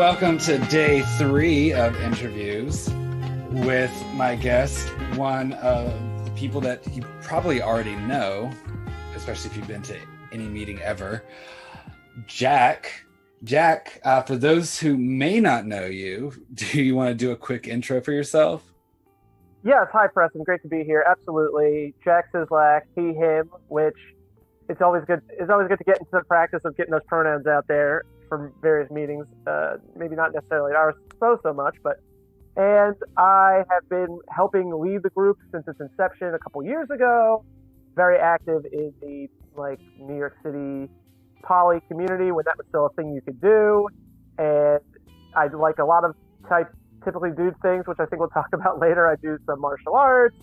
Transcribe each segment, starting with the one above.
welcome to day 3 of interviews with my guest, one of the people that you probably already know, especially if you've been to any meeting ever, Jack. Jack, for those who may not know you, do you want to do a quick intro for yourself? Yes, hi Preston, great to be here. Absolutely. Jack Cieslak, he, him, which it's always good to get into the practice of getting those pronouns out there from various meetings. Maybe not necessarily ours so much, and I have been helping lead the group since its inception a couple years ago. Very active in the New York City poly community when that was still a thing you could do. And I like a lot of typically dude things, which I think we'll talk about later. I do some martial arts.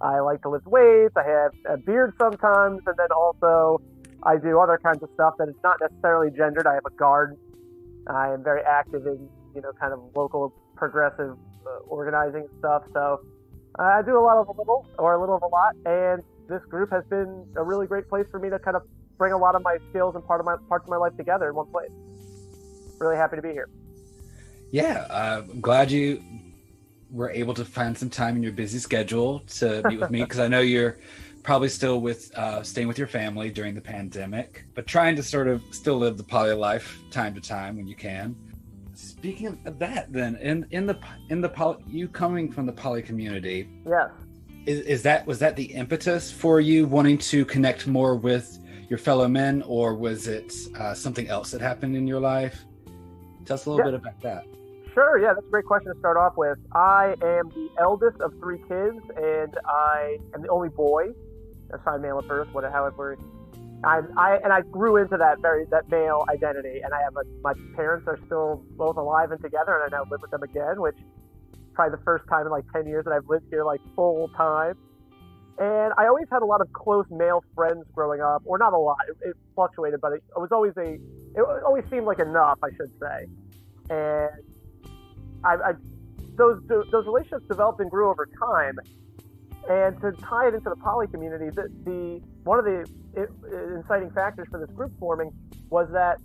I like to lift weights. I have a beard sometimes. And then also I do other kinds of stuff that is not necessarily gendered. I have a garden. I am very active in, kind of local progressive organizing stuff. So I do a lot of a little of a lot. And this group has been a really great place for me to kind of bring a lot of my skills and parts of my life together in one place. Really happy to be here. Yeah, I'm glad you were able to find some time in your busy schedule to meet with me, because I know you're probably still staying with your family during the pandemic, but trying to sort of still live the poly life time to time when you can. Speaking of that, then, you coming from the poly community, yes, was that the impetus for you wanting to connect more with your fellow men, or was it something else that happened in your life? Tell us a little bit about that. Sure, yeah, that's a great question to start off with. I am the eldest of 3 kids, and I am the only boy, assigned male at birth, however. I grew into that male identity, and I have my parents are still both alive and together, and I now live with them again, which is probably the first time in 10 years that I've lived here full time. And I always had a lot of close male friends growing up, or not a lot. It fluctuated, but it always seemed like enough, I should say. And those relationships developed and grew over time. And to tie it into the poly community, one of the inciting factors for this group forming was that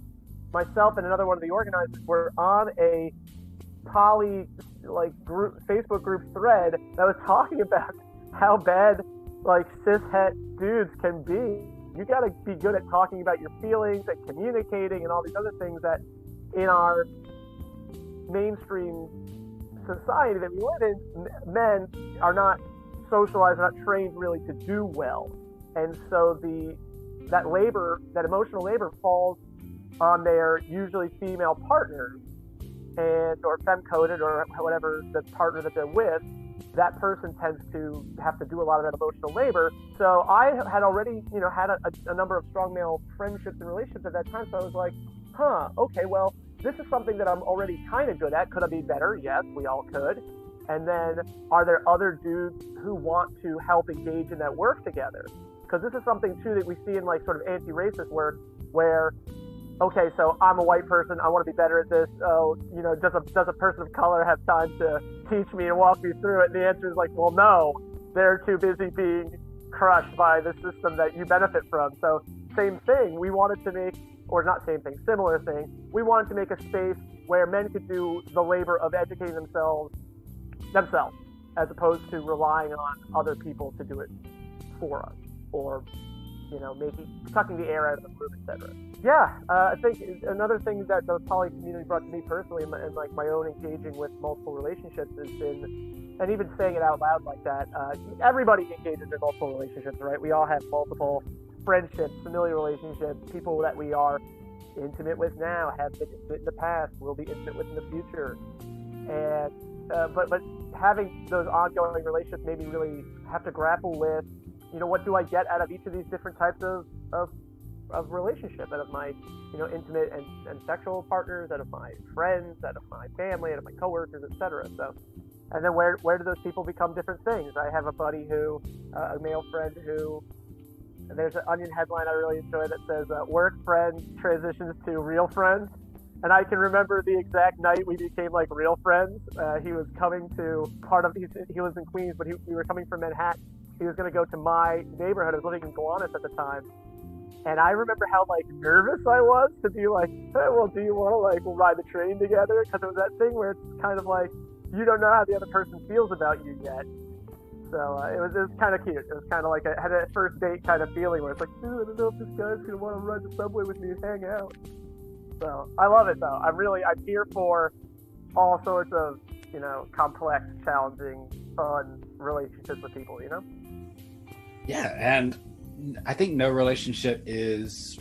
myself and another one of the organizers were on a poly Facebook group thread that was talking about how bad cis-het dudes can be. You got to be good at talking about your feelings and communicating and all these other things that in our mainstream society that we live in, men are not socialized, are not trained really to do well. And so that emotional labor falls on their usually female partners or femme-coded or whatever the partner that they're with. That person tends to have to do a lot of that emotional labor. So I had already, had a number of strong male friendships and relationships at that time. So I was like, okay, well, this is something that I'm already kind of good at. Could I be better? Yes, we all could. And then are there other dudes who want to help engage in that work together? Because this is something too that we see in sort of anti-racist work where, okay, so I'm a white person, I want to be better at this. Oh, does a person of color have time to teach me and walk me through it? And the answer is well, no, they're too busy being crushed by the system that you benefit from. So same thing, we wanted to make, or not same thing, similar thing, we wanted to make a space where men could do the labor of educating themselves, as opposed to relying on other people to do it for us, or sucking the air out of the room, etc. Yeah, I think another thing that the poly community brought to me personally, and my own engaging with multiple relationships has been, and even saying it out loud like that, everybody engages in multiple relationships, right? We all have multiple friendships, familiar relationships, people that we are intimate with now, have been intimate in the past, will be intimate with in the future, and but having those ongoing relationships made me really have to grapple with, what do I get out of each of these different types of relationship, out of my, intimate and sexual partners, out of my friends, out of my family, out of my coworkers, etc. So, and then where do those people become different things? I have a buddy a male friend who, there's an Onion headline I really enjoy that says, work friend transitions to real friends. And I can remember the exact night we became real friends. He was coming to he was in Queens, but we were coming from Manhattan. He was going to go to my neighborhood. I was living in Gowanus at the time. And I remember how like nervous I was to be like, hey, well, do you want to like ride the train together? Because it was that thing where it's kind of like you don't know how the other person feels about you yet. So it was kind of cute. It was kind of like I had a first date kind of feeling where it's like, dude, I don't know if this guy's gonna want to ride the subway with me and hang out. So I love it though. I'm here for all sorts of, you know, complex, challenging, fun relationships with people, you know? Yeah, and I think no relationship is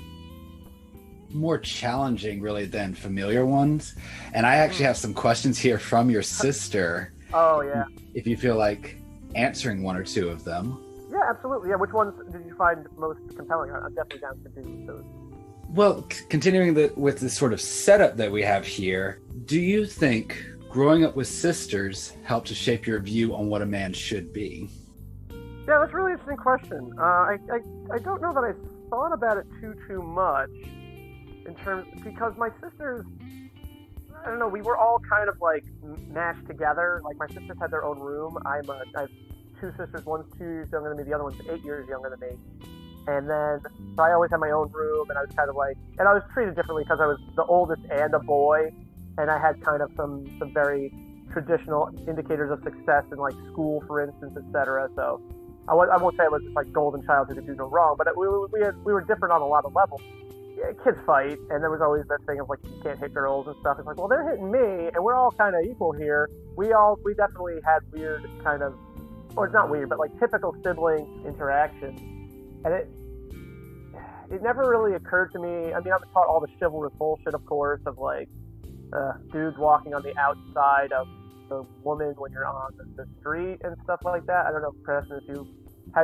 more challenging really than familiar ones. And I actually have some questions here from your sister. Oh, yeah. If you feel like answering one or two of them. Yeah, absolutely. Yeah, which ones did you find most compelling? I'm definitely down to do those. Well, continuing with the sort of setup that we have here, do you think growing up with sisters helped to shape your view on what a man should be? Yeah, that's a really interesting question. I don't know that I thought about it too much in terms, because my sisters, I don't know, we were all kind of like mashed together. Like my sisters had their own room. I have two sisters. One's 2 years younger than me. The other one's 8 years younger than me. And then, so I always had my own room, and I was kind of like, and I was treated differently because I was the oldest and a boy, and I had kind of some very traditional indicators of success in like school, for instance, etc. So I won't say I was just like golden child who could do no wrong, but we were different on a lot of levels. Yeah, kids fight, and there was always that thing of like you can't hit girls and stuff. It's like, well, they're hitting me, and we're all kind of equal here. We definitely had weird kind of, or it's not weird, but like typical sibling interaction. And it never really occurred to me. I mean, I was taught all the chivalrous bullshit, of course, of like dudes walking on the outside of the woman when you're on the street and stuff like that. I don't know, Preston,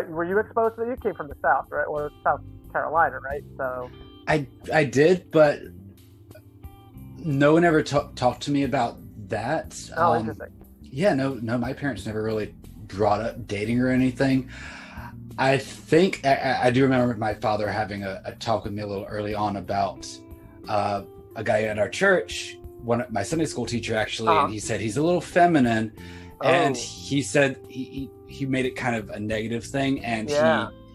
were you exposed to that? You came from the South, right? Or South Carolina, right? So I did, but no one ever talked to me about that. Oh, interesting. Yeah, no, my parents never really brought up dating or anything. I think I do remember my father having a talk with me a little early on about a guy at our church, my Sunday school teacher actually, and he said he's a little feminine, and he said he made it kind of a negative thing, and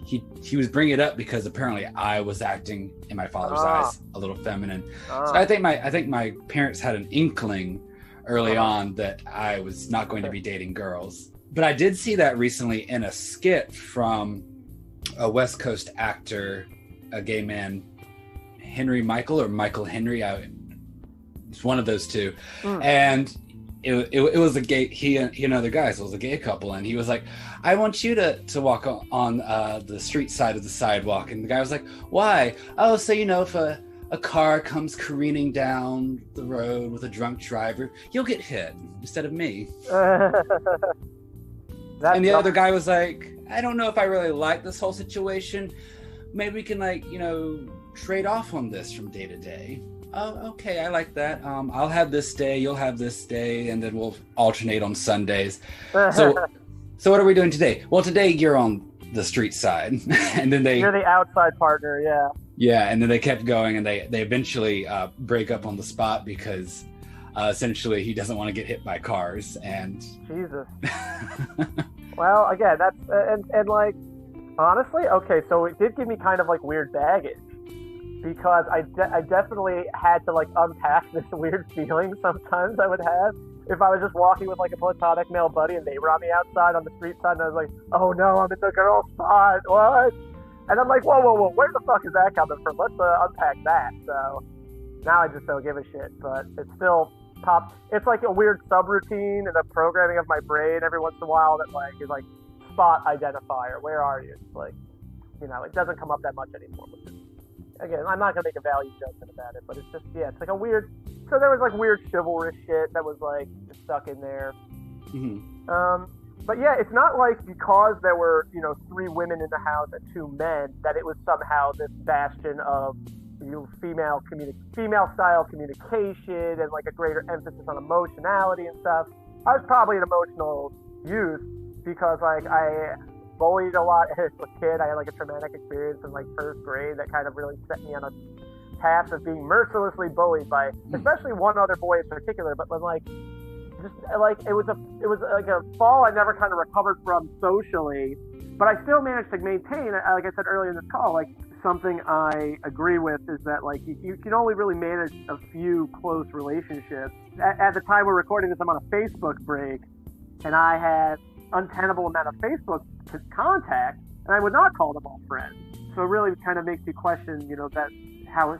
he was bringing it up because apparently I was acting in my father's eyes a little feminine. So I think my parents had an inkling early on that I was not going to be dating girls. But I did see that recently in a skit from a West Coast actor, a gay man, Michael Henry. It's one of those two. And it was a gay, he and other guys, it was a gay couple. And he was like, I want you to walk on the street side of the sidewalk. And the guy was like, why? Oh, so, you know, if a car comes careening down the road with a drunk driver, you'll get hit instead of me. And the other guy was like, I don't know if I really like this whole situation. Maybe we can, like, you know, trade off on this from day to day. Oh, okay, I like that. I'll have this day, you'll have this day, and then we'll alternate on Sundays. So what are we doing today? Well, today you're on the street side. And then you're the outside partner, yeah. Yeah, and then they kept going, and they eventually break up on the spot because essentially he doesn't want to get hit by cars. And Jesus. Well, again, that's and like honestly, okay, so it did give me kind of like weird baggage, because I definitely had to like unpack this weird feeling sometimes I would have if I was just walking with like a platonic male buddy and they were on the outside on the street side, and I was like, oh no, I'm in the girl spot, what? And I'm like, whoa, where the fuck is that coming from? Let's unpack that. So now I just don't give a shit, but it's still it's like a weird subroutine in the programming of my brain every once in a while that like is like spot identifier. Where are you? It's like, you know, it doesn't come up that much anymore. Again, I'm not gonna make a value judgment about it, but it's just, yeah, it's like a weird. So there was like weird chivalrous shit that was like just stuck in there. But yeah, it's not like because there were, you know, 3 women in the house and 2 men that it was somehow this bastion of female style communication and like a greater emphasis on emotionality and stuff. I was probably an emotional youth because like I bullied a lot as a kid. I had like a traumatic experience in like 1st grade that kind of really set me on a path of being mercilessly bullied by especially one other boy in particular. But when like just like it was like a fall I never kind of recovered from socially, but I still managed to maintain, like I said earlier in this call, like something I agree with is that like you can only really manage a few close relationships. At the time we're recording this, I'm on a Facebook break, and I had untenable amount of Facebook contact, and I would not call them all friends. So it really kind of makes you question, that how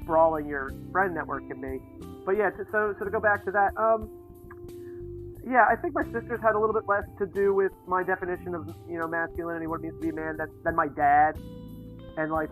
sprawling your friend network can be. But yeah, so to go back to that, I think my sisters had a little bit less to do with my definition of, masculinity, what it means to be a man, than my dad. And like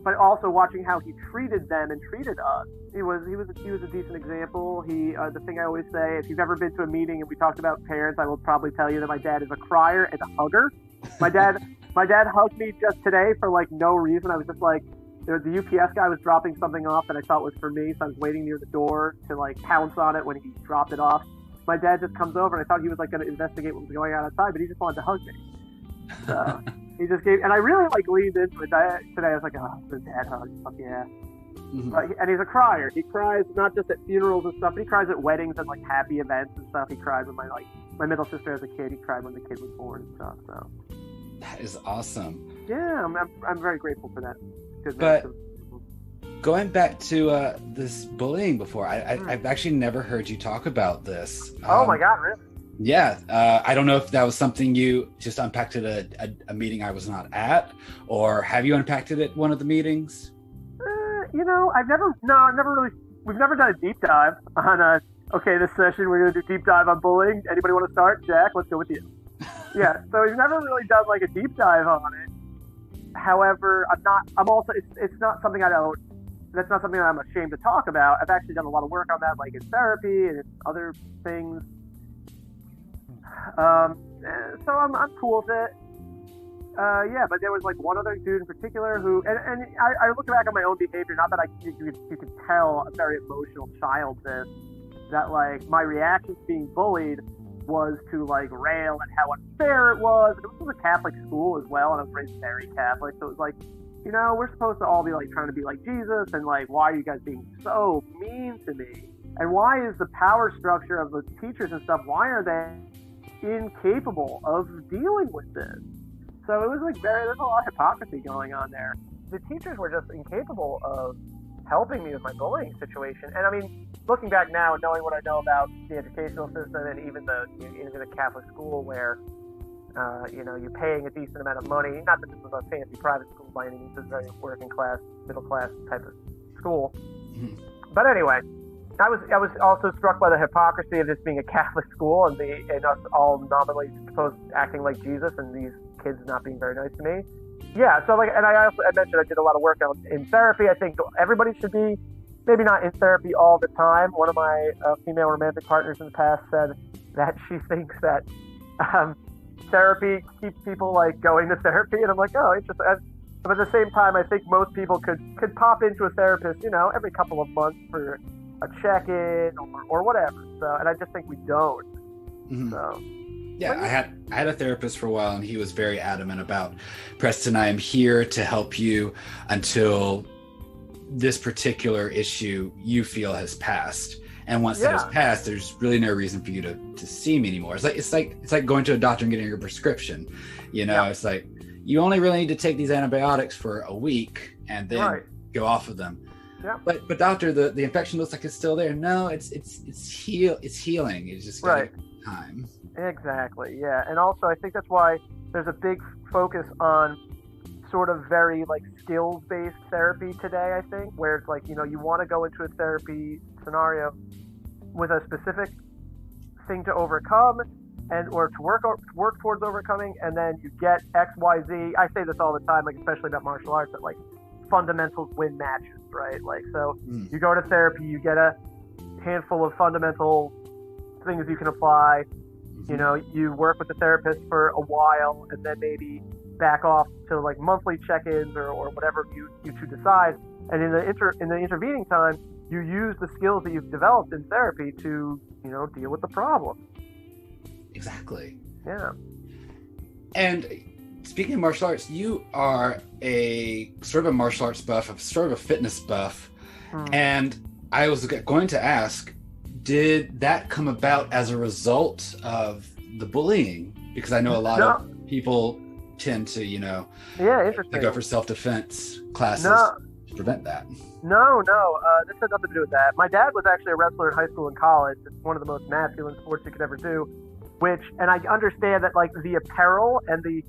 but also watching how he treated them and treated us. He was a decent example. The thing I always say, if you've ever been to a meeting and we talked about parents, I will probably tell you that my dad is a crier and a hugger. My dad hugged me just today for like no reason. I was just like, the UPS guy was dropping something off that I thought was for me, so I was waiting near the door to like pounce on it when he dropped it off. My dad just comes over, and I thought he was like going to investigate what was going on outside, but he just wanted to hug me. So he just gave, and I really like leaned into it today. I was like, oh, the dad hug, fuck yeah. Mm-hmm. And he's a crier. He cries not just at funerals and stuff, but he cries at weddings and like happy events and stuff. He cried when my middle sister as a kid. He cried when the kid was born and stuff. So that is awesome. Yeah, I'm very grateful for that. But going back to this bullying before, I've actually never heard you talk about this. Oh my God, really? Yeah. I don't know if that was something you just unpacked at a meeting I was not at, or have you unpacked it at one of the meetings? We've never done a deep dive on this session we're going to do deep dive on bullying. Anybody want to start? Jack, let's go with you. Yeah. So we've never really done like a deep dive on it. However, it's not something that's not something that I'm ashamed to talk about. I've actually done a lot of work on that, like in therapy and other things. So I'm cool with it. But there was like one other dude in particular who, and I look back on my own behavior, not that you could tell a very emotional child that like my reaction to being bullied was to like rail at how unfair it was. And it was a Catholic school as well, and I was raised very Catholic, so it was like, we're supposed to all be like trying to be like Jesus, and like, why are you guys being so mean to me? And why is the power structure of the teachers and stuff, why are they incapable of dealing with this? So it was like there's a lot of hypocrisy going on there. The teachers were just incapable of helping me with my bullying situation. And I mean, looking back now and knowing what I know about the educational system and even the Catholic school where, you're paying a decent amount of money. Not that this was a fancy private school by any means. This is a very working class, middle class type of school. Mm-hmm. But anyway, I was also struck by the hypocrisy of this being a Catholic school and us all nominally supposed acting like Jesus and these kids not being very nice to me. Yeah, so I mentioned I did a lot of work in therapy. I think everybody should be maybe not in therapy all the time. One of my female romantic partners in the past said that she thinks that therapy keeps people like going to therapy, and I'm like, oh, interesting. But at the same time, I think most people could pop into a therapist, every couple of months for a check-in or whatever. So, and I just think we don't. Mm-hmm. So. Yeah, I had a therapist for a while, and he was very adamant about, Preston, I am here to help you until this particular issue you feel has passed. And once it has passed, there's really no reason for you to see me anymore. It's like going to a doctor and getting your prescription. It's like you only really need to take these antibiotics for a week and then go off of them. Yeah. But doctor, the infection looks like it's still there. No, it's healing. It's just time. Exactly. Yeah. And also I think that's why there's a big focus on sort of very like skills-based therapy today, I think, where it's like, you want to go into a therapy scenario with a specific thing to overcome or to work towards overcoming, and then you get X, Y, Z. I say this all the time, like especially about martial arts, that like fundamentals win matches, right? Like, so you go to therapy, you get a handful of fundamental things you can apply. You work with the therapist for a while and then maybe back off to like monthly check-ins or whatever you two decide. And in the intervening time, you use the skills that you've developed in therapy to, deal with the problem. Exactly. Yeah. And speaking of martial arts, you are a sort of a martial arts buff, sort of a fitness buff. And I was going to ask, did that come about as a result of the bullying? Because I know a lot of people tend to, Yeah, interesting. go for self-defense classes No, to prevent that. no. This had nothing to do with that. My dad was actually a wrestler in high school and college. It's one of the most masculine sports you could ever do. And I understand that like the apparel and the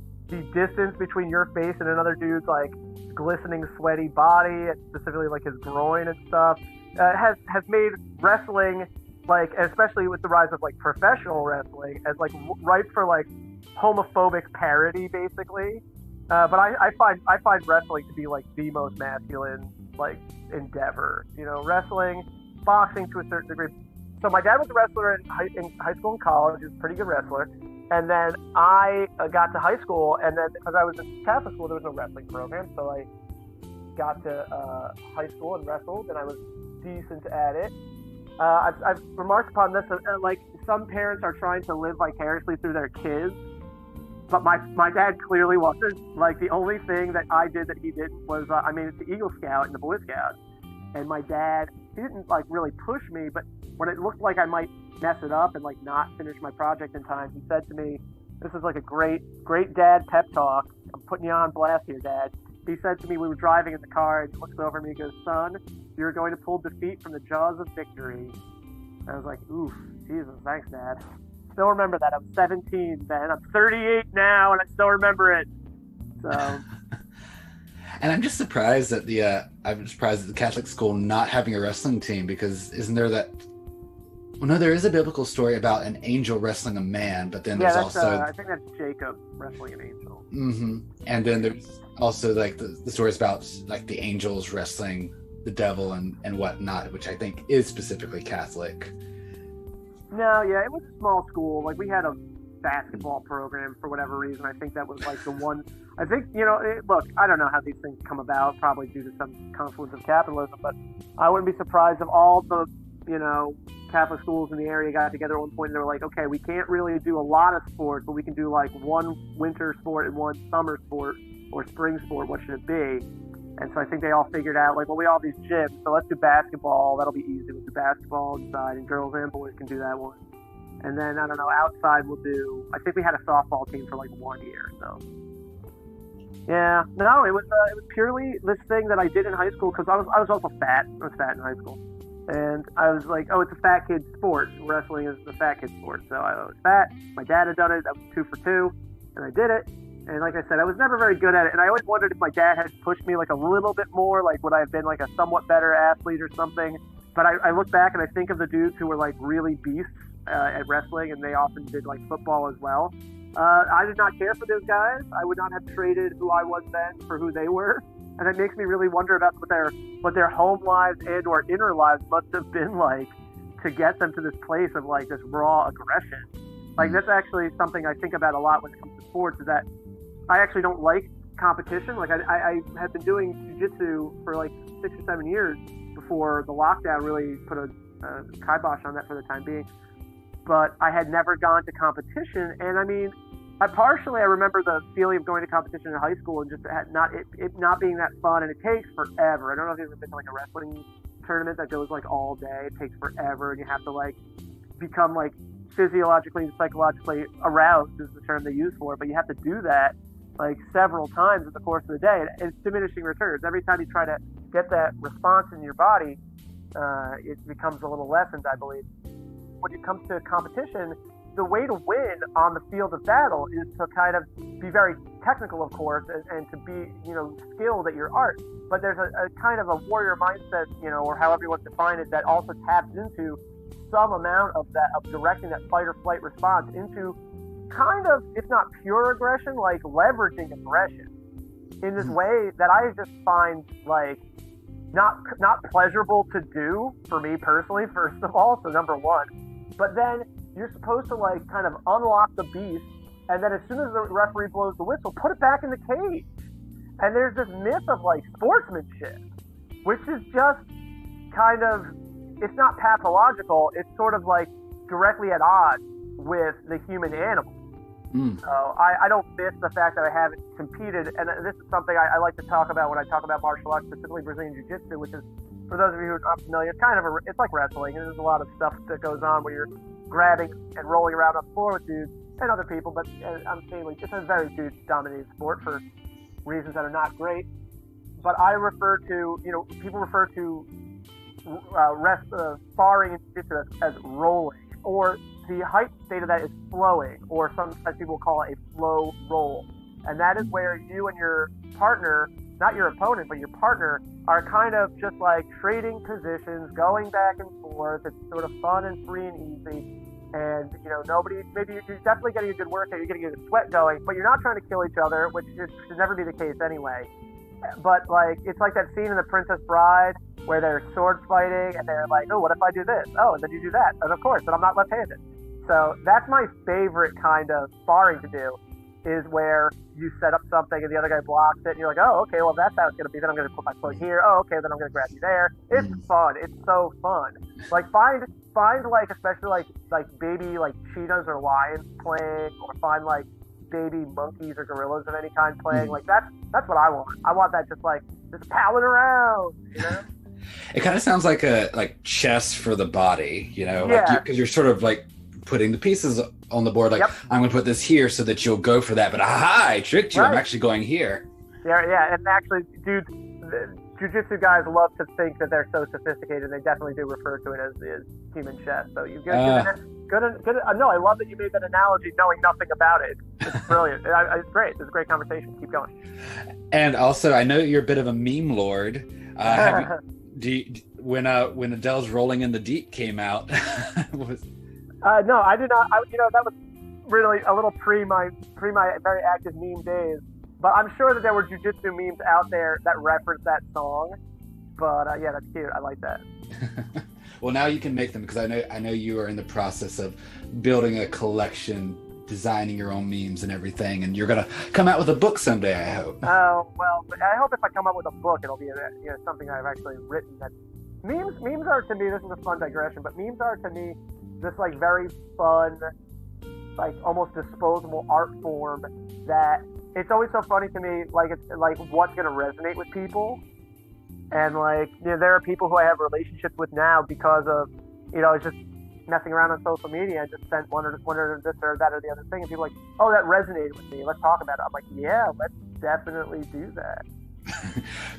distance between your face and another dude's like glistening, sweaty body, specifically like his groin and stuff, has made wrestling, like especially with the rise of like professional wrestling, as like ripe for like homophobic parody, basically. But I find wrestling to be like the most masculine like endeavor. Wrestling, boxing to a certain degree. So my dad was a wrestler in high school and college. He was a pretty good wrestler. And then I got to high school, and then because I was in Catholic school, there was no wrestling program. So I got to high school and wrestled, and I was decent at it. I've remarked upon this, like some parents are trying to live vicariously through their kids, but my dad clearly wasn't. Like the only thing that I did that he didn't was I made it to Eagle Scout and the Boy Scouts, and my dad, he didn't like really push me, but when it looked like I might mess it up and like not finish my project in time, he said to me, this is like a great dad pep talk. I'm putting you on blast here, Dad. He said to me, we were driving in the car, and he looks over at me and goes, son, you're going to pull defeat from the jaws of victory. And I was like, oof, Jesus, thanks, Dad. Still remember that. I'm 17 then. I'm 38 now, and I still remember it. So... And I'm just surprised that the Catholic school not having a wrestling team, because isn't there that? Well, no, there is a biblical story about an angel wrestling a man, but then there's also I think that's Jacob wrestling an angel. Mm-hmm. And then there's also like the stories about like the angels wrestling the devil and whatnot, which I think is specifically Catholic. No, yeah, it was a small school. Like we had a basketball program for whatever reason. I think that was like the one. I think, look, I don't know how these things come about, probably due to some confluence of capitalism, but I wouldn't be surprised if all the, Catholic schools in the area got together at one point and they were like, okay, we can't really do a lot of sports, but we can do like one winter sport and one summer sport or spring sport. What should it be? And so I think they all figured out, like, well, we all have these gyms, so let's do basketball. That'll be easy. We'll do basketball inside, and girls and boys can do that one. And then, I don't know, outside we'll do, I think we had a softball team for like 1 year, so. Yeah, no, it was purely this thing that I did in high school, because I was also fat. I was fat in high school. And I was like, oh, it's a fat kid sport. Wrestling is a fat kid sport. So I was fat. My dad had done it. That was 2 for 2. And I did it. And like I said, I was never very good at it. And I always wondered if my dad had pushed me like a little bit more, like would I have been like a somewhat better athlete or something. But I look back and I think of the dudes who were like really beasts at wrestling, and they often did like football as well. I did not care for those guys. I would not have traded who I was then for who they were. And it makes me really wonder about what their home lives and or inner lives must have been like to get them to this place of like this raw aggression. Like that's actually something I think about a lot when it comes to sports, is that I actually don't like competition. Like I had been doing jiu-jitsu for like 6 or 7 years before the lockdown really put a kibosh on that for the time being. But I had never gone to competition, and I mean, I remember the feeling of going to competition in high school and just it not being that fun, and it takes forever. I don't know if you've ever been to like a wrestling tournament that goes like all day. It takes forever, and you have to like become like physiologically and psychologically aroused is the term they use for it, but you have to do that like several times in the course of the day, and it's diminishing returns. Every time you try to get that response in your body, it becomes a little lessened, I believe. When it comes to competition, the way to win on the field of battle is to kind of be very technical, of course, and to be, skilled at your art. But there's a kind of a warrior mindset, or however you want to define it, that also taps into some amount of that, of directing that fight or flight response into kind of, if not pure aggression, like leveraging aggression in this way that I just find like not pleasurable to do for me personally, first of all. So number one, but then you're supposed to like kind of unlock the beast, and then as soon as the referee blows the whistle, put it back in the cage. And there's this myth of like sportsmanship, which is just kind of, it's not pathological, it's sort of like directly at odds with the human animal. So I don't miss the fact that I haven't competed, and this is something I like to talk about when I talk about martial arts, specifically Brazilian Jiu-Jitsu, which is, for those of you who are not familiar, it's kind of it's like wrestling, and there's a lot of stuff that goes on where you're grabbing and rolling around on the floor with dudes. and other people, but I'm saying like it's a very dude-dominated sport for reasons that are not great. But I refer to, people refer to sparring in jiu-jitsu as rolling, or the height state of that is flowing, or sometimes people call it a flow roll. And that is where you and your partner, not your opponent, but your partner, are kind of just like trading positions, going back and forth. It's sort of fun and free and easy. And, maybe you're definitely getting a good workout, you're getting a good sweat going, but you're not trying to kill each other, which should never be the case anyway. But, like, it's like that scene in The Princess Bride where they're sword fighting and they're like, oh, what if I do this? Oh, and then you do that. And of course, but I'm not left-handed. So that's my favorite kind of sparring to do, is where you set up something and the other guy blocks it and you're like, oh, okay, well, that's how it's going to be. Then I'm going to put my foot here. Oh, okay, then I'm going to grab you there. It's fun. It's so fun. Like, find like, especially like baby like cheetahs or lions playing, or find like baby monkeys or gorillas of any kind playing. Like, that's what I want. I want that just palling around, It kind of sounds like chess for the body, because you're sort of like putting the pieces on the board, like, I'm going to put this here so that you'll go for that, but I tricked you. Right. I'm actually going here. Yeah, and actually, dude, jiu-jitsu guys love to think that they're so sophisticated. They definitely do refer to it as human chess. So you good. No, I love that you made that analogy, knowing nothing about it. It's brilliant. It's great. It's a great conversation. Keep going. And also, I know you're a bit of a meme lord. When Adele's "Rolling in the Deep" came out, no, I did not. That was really a little pre my very active meme days. But I'm sure that there were jiu-jitsu memes out there that reference that song. But yeah, that's cute. I like that. Well, now you can make them, because I know you are in the process of building a collection, designing your own memes and everything, and you're gonna come out with a book someday, I hope. Oh, well, I hope if I come up with a book, it'll be something I've actually written. That memes are to me. This is a fun digression, but memes are to me this like very fun, like almost disposable art form that. It's always so funny to me, like, it's like what's going to resonate with people. And like, there are people who I have relationships with now because of, it's just messing around on social media and just sent one or this or that or the other thing. And people are like, oh, that resonated with me. Let's talk about it. I'm like, yeah, let's definitely do that.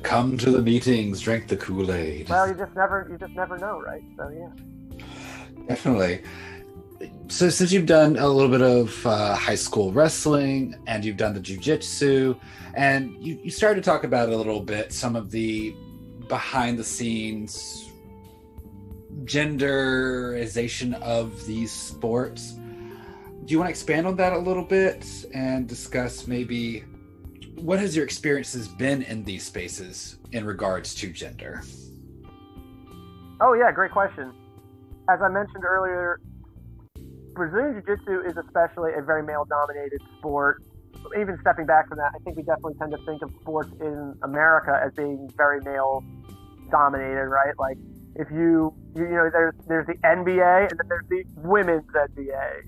Come to the meetings, drink the Kool-Aid. Well, you just never know, right? So yeah. Definitely. So since you've done a little bit of high school wrestling and you've done the jiu-jitsu, and you started to talk about a little bit some of the behind the scenes genderization of these sports, do you want to expand on that a little bit and discuss maybe what has your experiences been in these spaces in regards to gender? Oh yeah, great question. As I mentioned earlier, Brazilian Jiu-Jitsu is especially a very male-dominated sport. Even stepping back from that, I think we definitely tend to think of sports in America as being very male-dominated, right? Like, if there's the NBA and then there's the women's NBA.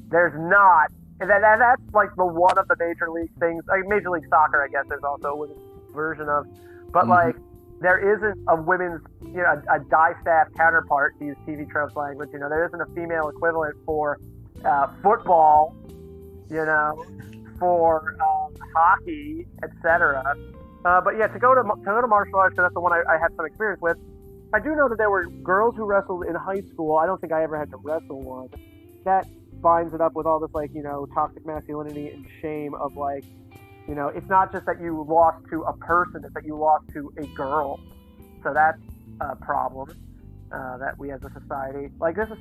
There's not, and that's like the one of the major league things. Like Major League Soccer, I guess there's also a women's version of, but like. There isn't a women's, a die-staff counterpart, to use TV tropes language. There isn't a female equivalent for football, for hockey, etc. But yeah, to go to martial arts, because that's the one I had some experience with. I do know that there were girls who wrestled in high school. I don't think I ever had to wrestle one. That binds it up with all this toxic masculinity and shame of like. It's not just that you lost to a person, it's that you lost to a girl. So that's a problem that we as a society, like this is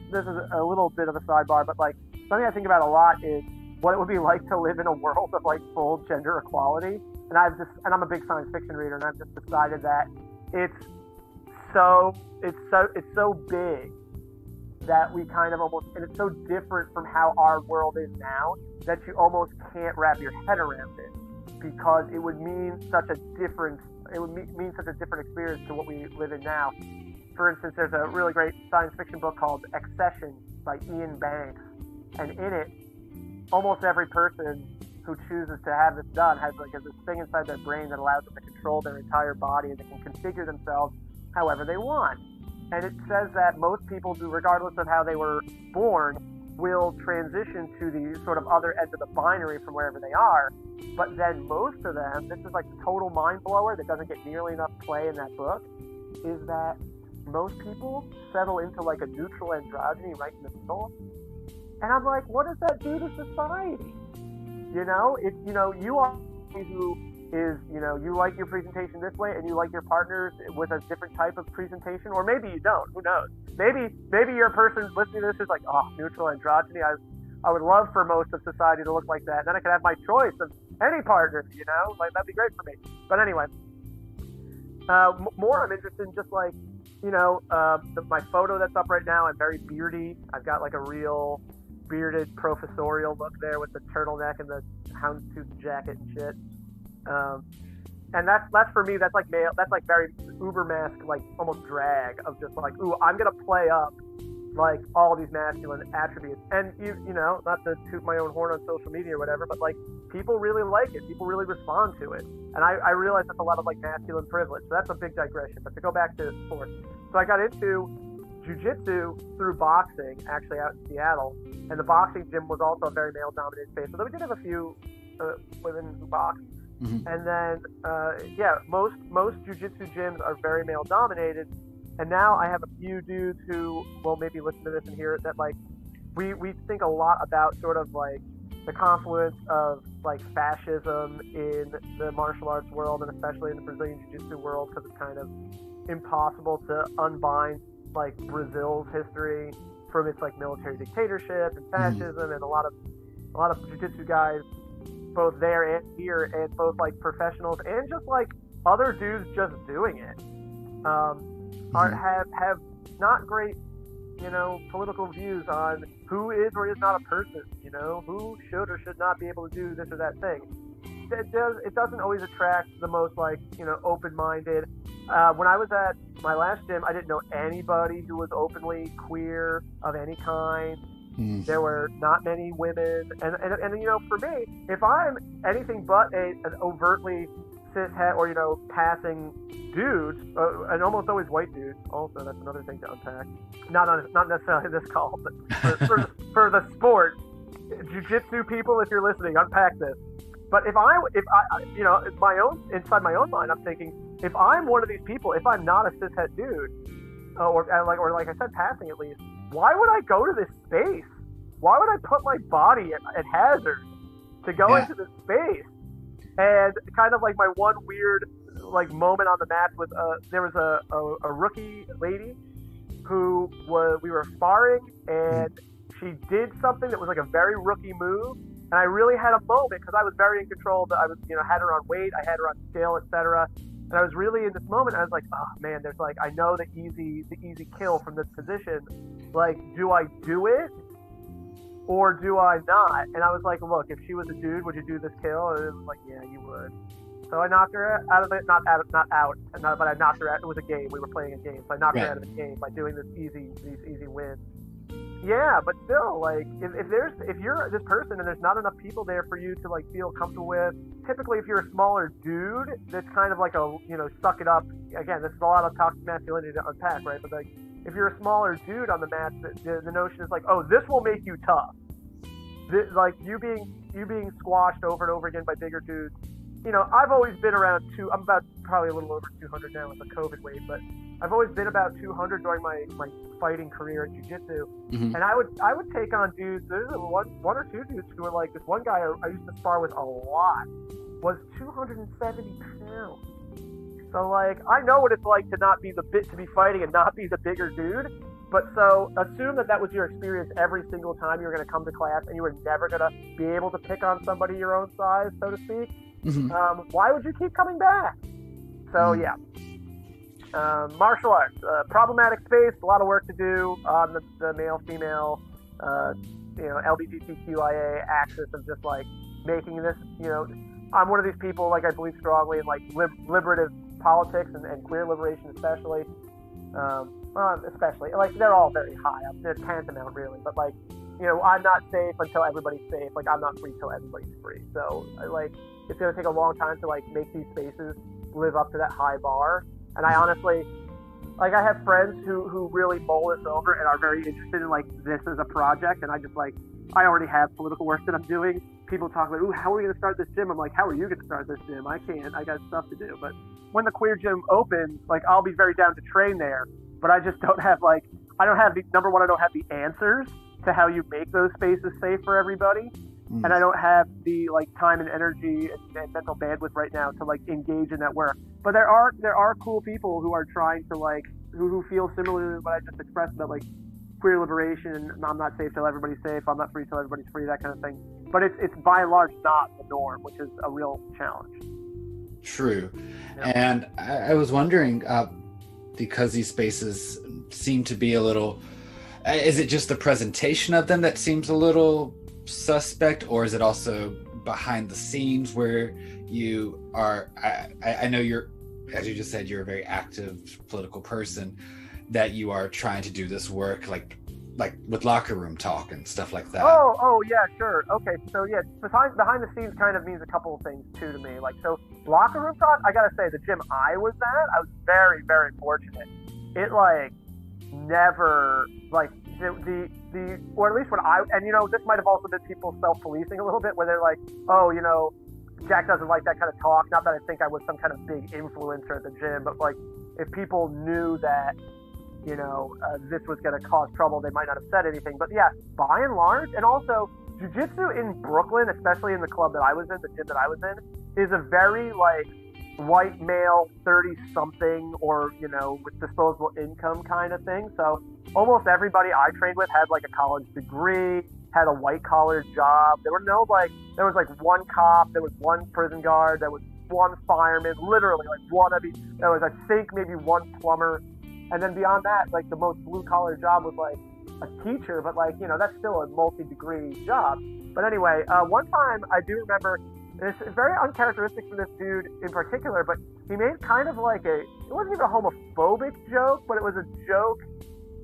a little bit of a sidebar, but like something I think about a lot is what it would be like to live in a world of like full gender equality. And I'm a big science fiction reader, and I've just decided that it's so big that we kind of almost, and it's so different from how our world is now that you almost can't wrap your head around it. Because it would mean such a different experience to what we live in now. For instance, there's a really great science fiction book called Accession by Ian Banks, and in it, almost every person who chooses to have this done has this thing inside their brain that allows them to control their entire body, and they can configure themselves however they want. And it says that most people do, regardless of how they were born, will transition to the sort of other end of the binary from wherever they are. But then most of them, this is like the total mind blower that doesn't get nearly enough play in that book, is that most people settle into like a neutral androgyny right in the middle. And I'm like, what does that do to society? You know, if, you know, you are who is, you know, you like your presentation this way and you like your partners with a different type of presentation, or maybe you don't, who knows? Maybe you're a person listening to this who's like, oh, neutral androgyny, I would love for most of society to look like that. And then I could have my choice of any partner, you know, like that'd be great for me. But anyway, more I'm interested in just like, you know, my photo that's up right now, I'm very beardy. I've got like a real bearded professorial look there with the turtleneck and the houndstooth jacket and shit. And that's for me, that's like male, that's like very uber mask, like almost drag of just like, ooh, I'm gonna play up like all these masculine attributes. And you know, not to toot my own horn on social media or whatever, but like people really like it, people really respond to it. And I realize that's a lot of like masculine privilege. So that's a big digression. But to go back to sports, so I got into jiu-jitsu through boxing, actually out in Seattle, and the boxing gym was also a very male-dominated space. So we did have a few women who boxed. Mm-hmm. And then, most jiu-jitsu gyms are very male-dominated. And now I have a few dudes who will maybe listen to this and hear it, that like we think a lot about sort of like the confluence of like fascism in the martial arts world, and especially in the Brazilian jiu-jitsu world, because it's kind of impossible to unbind like Brazil's history from its like military dictatorship and fascism, and a lot of jiu-jitsu guys, both there and here, and both like professionals and just like other dudes just doing it, have not great, you know, political views on who is or is not a person, you know, who should or should not be able to do this or that thing. It doesn't always attract the most like, you know, open-minded. When I was at my last gym, I didn't know anybody who was openly queer of any kind. There were not many women, and you know, for me, if I'm anything but an overtly cishet or, you know, passing dudes, and almost always white dudes, also that's another thing to unpack. Not necessarily this call, but for the sport, jiu-jitsu people, if you're listening, unpack this. But if I, you know, inside my own mind, I'm thinking, if I'm one of these people, if I'm not a cishet dude, or like I said, passing at least, why would I go to this space? Why would I put my body at hazard to go into this space? And kind of like my one weird like moment on the mat was there was a rookie lady who we were sparring, and she did something that was like a very rookie move. And I really had a moment because I was very in control. I was, you know, had her on weight, I had her on skill, etc. And I was really in this moment. I was like, oh man, there's like, I know the easy kill from this position. Like, do I do it or do I not? And I was like, look, if she was a dude, would you do this kill? And it was like, yeah, you would. So I knocked her out of it, not out, but I knocked her out. It was a game. We were playing a game, so I knocked her out of the game by doing these easy wins. Yeah, but still, like, if you're this person and there's not enough people there for you to like feel comfortable with, typically if you're a smaller dude, that's kind of like a, you know, suck it up. Again, this is a lot of toxic masculinity to unpack, right? But like, if you're a smaller dude on the mat, the notion is like, oh, this will make you tough. Like you being squashed over and over again by bigger dudes. You know, I've always been around I'm about probably a little over 200 now with the COVID weight, but I've always been about 200 during my fighting career in jiu-jitsu. Mm-hmm. And I would take on dudes. There's one or two dudes who were like, this one guy I used to spar with a lot was 270 pounds. So like, I know what it's like to be fighting and not be the bigger dude. But so assume that was your experience every single time you were going to come to class, and you were never going to be able to pick on somebody your own size, so to speak. Mm-hmm. Why would you keep coming back? So yeah, martial arts, problematic space, a lot of work to do on the male-female, you know, LGBTQIA axis of just like making this, you know, I'm one of these people, like I believe strongly in like liberative politics and queer liberation especially. Especially, like, they're all very high. They're tantamount, really. But, like, you know, I'm not safe until everybody's safe. Like, I'm not free till everybody's free. So, like, it's going to take a long time to, like, make these spaces live up to that high bar. And I honestly, like I have friends who really mull this over and are very interested in like this as a project, and I just like I already have political work that I'm doing. People talk about, ooh, how are we going to start this gym? I'm like, how are you going to start this gym? I can't. I got stuff to do. But when the queer gym opens, like I'll be very down to train there. But I just don't have like I don't have the number one. I don't have the answers to how you make those spaces safe for everybody. And I don't have the like time and energy and mental bandwidth right now to like engage in that work. But there are cool people who are trying to like who feel similar to what I just expressed about like queer liberation. I'm not safe till everybody's safe. I'm not free till everybody's free. That kind of thing. But it's by and large not the norm, which is a real challenge. True. Yeah. And I was wondering because these spaces seem to be a little. Is it just the presentation of them that seems a little suspect, or is it also behind the scenes where you are I know you're, as you just said, you're a very active political person, that you are trying to do this work like with locker room talk and stuff like that? Oh yeah, sure. Okay, so yeah, behind the scenes kind of means a couple of things too to me. Like, so locker room talk, I gotta say, the gym I was at, I was very, very fortunate. It like never like the or at least when I, and you know, this might have also been people self-policing a little bit, where they're like, oh, you know, Jack doesn't like that kind of talk. Not that I think I was some kind of big influencer at the gym, but like if people knew that, you know, this was going to cause trouble, they might not have said anything. But yeah, by and large, and also jiu-jitsu in Brooklyn, especially in the club that I was in, the gym that I was in, is a very like white male 30-something or, you know, with disposable income kind of thing. So almost everybody I trained with had like a college degree, had a white collar job. There was like one cop, there was one prison guard, there was one fireman, literally like one of each. There was, I think, maybe one plumber. And then beyond that, like the most blue collar job was like a teacher, but like, you know, that's still a multi-degree job. But anyway, one time I do remember, and it's very uncharacteristic for this dude in particular, but he made kind of like it wasn't even a homophobic joke, but it was a joke.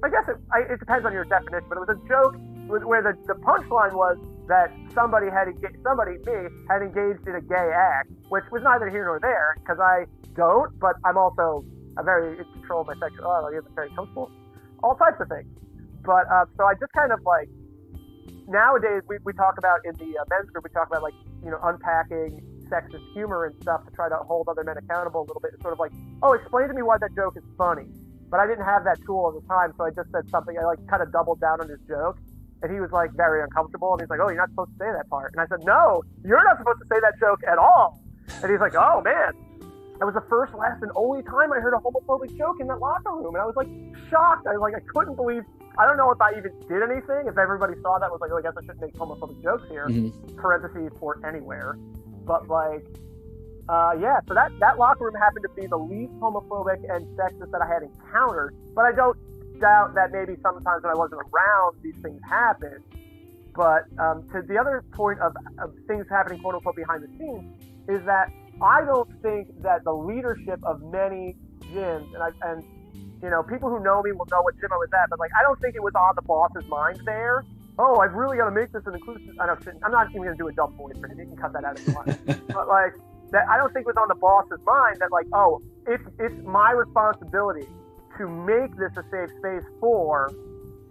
I guess it depends on your definition, but it was a joke where the punchline was that somebody, me, had engaged in a gay act, which was neither here nor there, because I don't, but I'm also very in control of my sexuality. I'm very comfortable, all types of things. But so I just kind of like, nowadays we talk about, in the men's group, we talk about like, you know, unpacking sexist humor and stuff to try to hold other men accountable a little bit. It's sort of like, oh, explain to me why that joke is funny. But I didn't have that tool at the time, so I just said something. I like kind of doubled down on his joke, and he was like very uncomfortable. And he's like, "Oh, you're not supposed to say that part." And I said, "No, you're not supposed to say that joke at all." And he's like, "Oh man." That was the first, last, and only time I heard a homophobic joke in that locker room. And I was like shocked. I couldn't believe, I don't know if I even did anything. If everybody saw that, was like, oh, I guess I shouldn't make homophobic jokes here. Parentheses for anywhere. But like, yeah, so that locker room happened to be the least homophobic and sexist that I had encountered. But I don't doubt that maybe sometimes when I wasn't around, these things happened. But to the other point of things happening, quote unquote, behind the scenes, is that I don't think that the leadership of many gyms, and you know, people who know me will know what gym I was at, but like, I don't think it was on the boss's mind there. Oh, I've really got to make this an inclusive. I'm not even going to do a dumb voice for him. You can cut that out if you want. But like, that, I don't think it was on the boss's mind that like, oh, it's my responsibility to make this a safe space for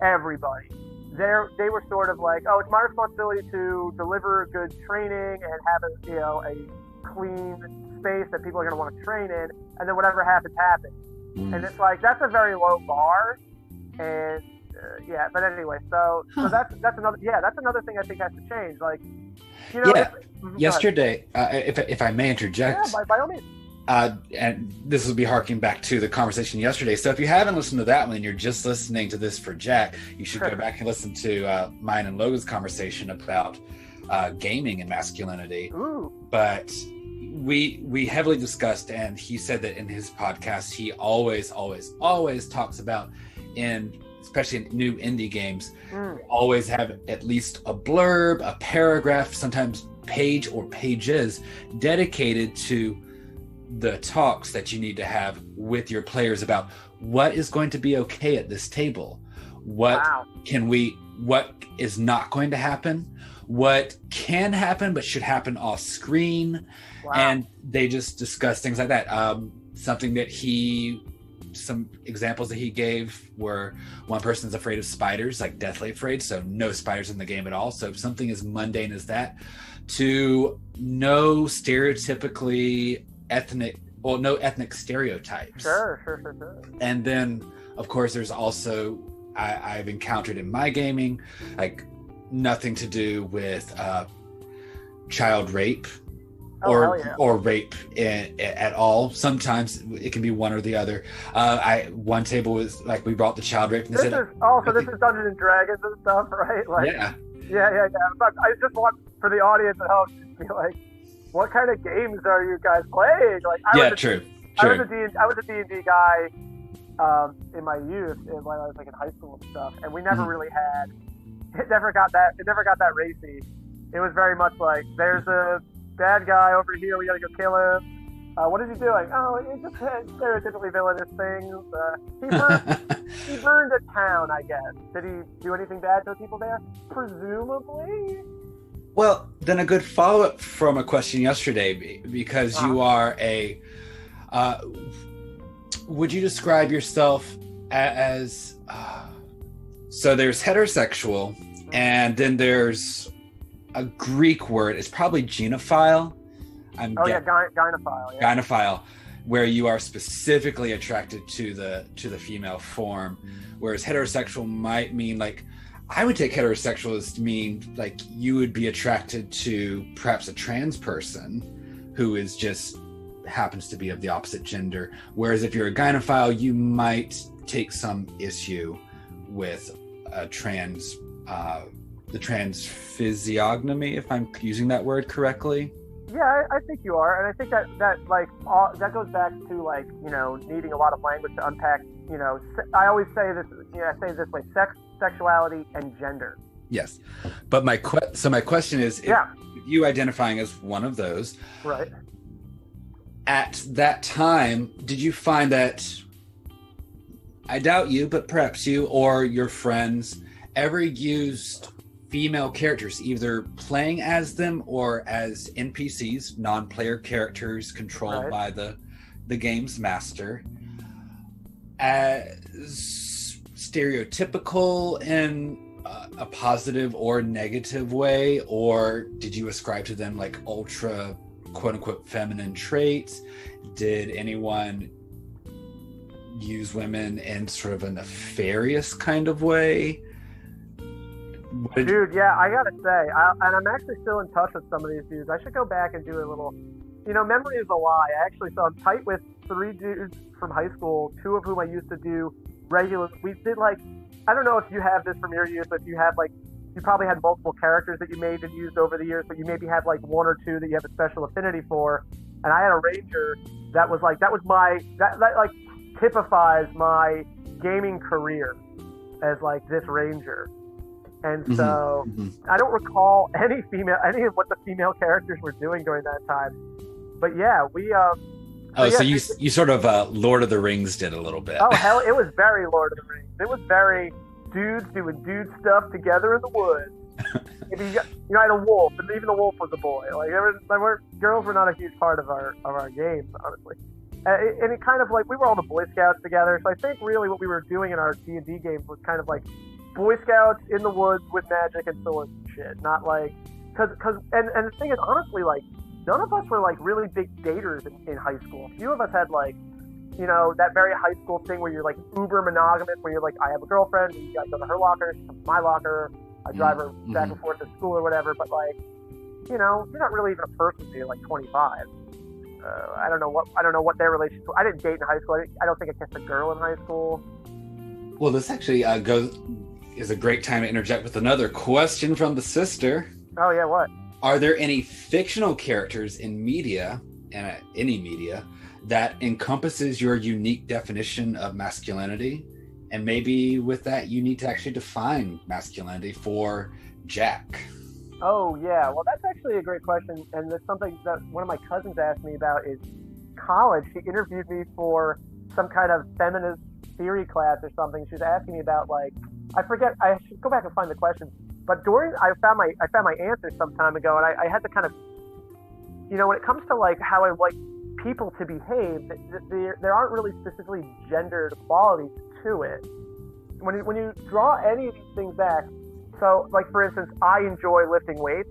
everybody. They were sort of like, oh, it's my responsibility to deliver good training and have a, you know, a clean space that people are going to want to train in, and then whatever happens. And it's like, that's a very low bar. And yeah, but anyway, so that's another thing I think has to change. Like, you know, yesterday, if I may interject, by all means. And this will be harking back to the conversation yesterday. So if you haven't listened to that one and you're just listening to this for Jack, you should go back and listen to mine and Logan's conversation about gaming and masculinity. Ooh. But we heavily discussed, and he said that in his podcast, he always talks about, especially in new indie games, always have at least a blurb, a paragraph, sometimes page or pages dedicated to the talks that you need to have with your players about what is going to be okay at this table, what is not going to happen, what can happen but should happen off screen. And they just discuss things like that. Something that he some examples that he gave were one person's afraid of spiders, like deathly afraid, so no spiders in the game at all. So something as mundane as that, to no stereotypically no ethnic stereotypes. Sure. And then, of course, there's also I've encountered in my gaming, like nothing to do with child rape. Or rape at all. Sometimes it can be one or the other. One table was like, we brought the child rape. And this is Dungeons and Dragons and stuff, right? Like, yeah. But I just want for the audience at home to be like, what kind of games are you guys playing? Like, true. I was a D&D guy in my youth, when I was like in high school and stuff, and we never really had. It never got that racy. It was very much like, there's a bad guy over here, we gotta go kill him. What is he doing? Oh, he just had stereotypically villainous things. He burned a town, I guess. Did he do anything bad to the people there? Presumably. Well, then a good follow-up from a question yesterday, because you are would you describe yourself as so there's heterosexual, and then there's a Greek word, it's probably genophile. Gynophile. Yeah. Gynophile, where you are specifically attracted to the female form, whereas heterosexual might mean, like, I would take heterosexual as to mean like you would be attracted to perhaps a trans person who is just happens to be of the opposite gender. Whereas if you're a gynophile, you might take some issue with a the trans physiognomy, if I'm using that word correctly. Yeah, I think you are, and I think that goes back to, like, needing a lot of language to unpack. I always say this. I say it this way: sex, sexuality, and gender. Yes, but my question is, if you identifying as one of those, right? At that time, did you find that? I doubt you, but perhaps you or your friends ever used female characters, either playing as them or as NPCs, non-player characters controlled by the game's master, as stereotypical in a positive or negative way? Or did you ascribe to them like ultra quote-unquote feminine traits? Did anyone use women in sort of a nefarious kind of way? Dude, yeah, I gotta say, and I'm actually still in touch with some of these dudes. I should go back and do a little, memory is a lie. So I'm tight with 3 dudes from high school, 2 of whom I used to do regular. We did, like, I don't know if you have this from your youth, but if you have, like, you probably had multiple characters that you made and used over the years, but you maybe had like 1 or 2 that you have a special affinity for. And I had a ranger that was like that typifies my gaming career as like this ranger. And so I don't recall any of what the female characters were doing during that time. But yeah, we so you sort of Lord of the Rings did a little bit. Oh hell, it was very Lord of the Rings. It was very dudes doing dude stuff together in the woods. I had a wolf, and even the wolf was a boy. Like girls were not a huge part of our games, honestly. And it kind of like we were all the Boy Scouts together. So I think really what we were doing in our D&D games was kind of like Boy Scouts in the woods with magic and swords and shit. Not like because the thing is, honestly, like none of us were like really big daters in high school. A few of us had like, that very high school thing where you're like uber monogamous, where you're like, I have a girlfriend, and you guys go to her locker, she comes to my locker, I drive her back and forth to school or whatever. But like, you're not really even a person until you're like 25. I don't know what their relationship. I didn't date in high school. I don't think I kissed a girl in high school. Well, this actually is a great time to interject with another question from the sister. Oh yeah, what? Are there any fictional characters in media, and any media, that encompasses your unique definition of masculinity? And maybe with that, you need to actually define masculinity for Jack. Oh yeah, well that's actually a great question, and it's something that one of my cousins asked me about is college. She interviewed me for some kind of feminist theory class or something. She was asking me about like, I forget, I should go back and find the question. But I found my answer some time ago, and I had to kind of, when it comes to like how I like people to behave, there aren't really specifically gendered qualities to it. When you draw any of these things back, so like for instance, I enjoy lifting weights,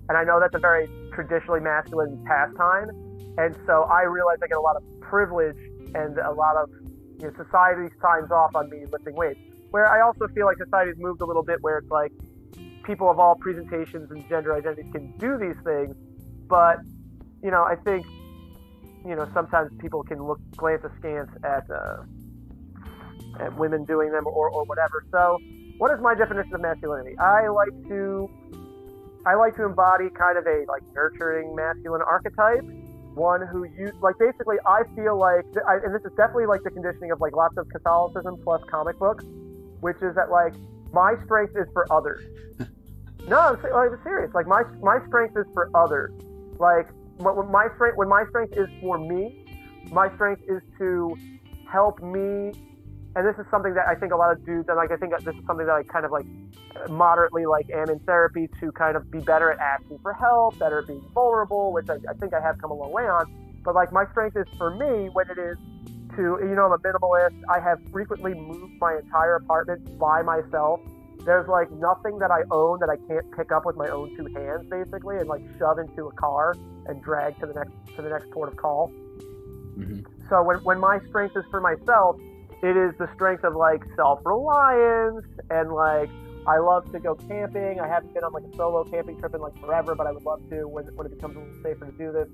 and I know that's a very traditionally masculine pastime, and so I realize I get a lot of privilege and a lot of, you know, society signs off on me lifting weights. Where I also feel like society's moved a little bit where it's like people of all presentations and gender identities can do these things, but you know, I think, you know, sometimes people can glance askance at women doing them or whatever. So, what is my definition of masculinity? I like to embody kind of a like nurturing masculine archetype, one who basically I feel like, and this is definitely like the conditioning of like lots of Catholicism plus comic books, which is that like my strength is for others. No, I'm serious. Like my strength is for others. Like when my strength is for me, my strength is to help me. And this is something that I think a lot of dudes, and like I think this is something that I kind of like moderately like am in therapy to kind of be better at asking for help, better at being vulnerable, which I think I have come a long way on. But like my strength is for me when it is to, you know, I'm a minimalist. I have frequently moved my entire apartment by myself. There's like nothing that I own that I can't pick up with my own two hands, basically, and like shove into a car and drag to the next port of call. Mm-hmm. So when my strength is for myself, it is the strength of like self-reliance, and like I love to go camping. I haven't been on like a solo camping trip in like forever, but I would love to when it becomes a little safer to do this.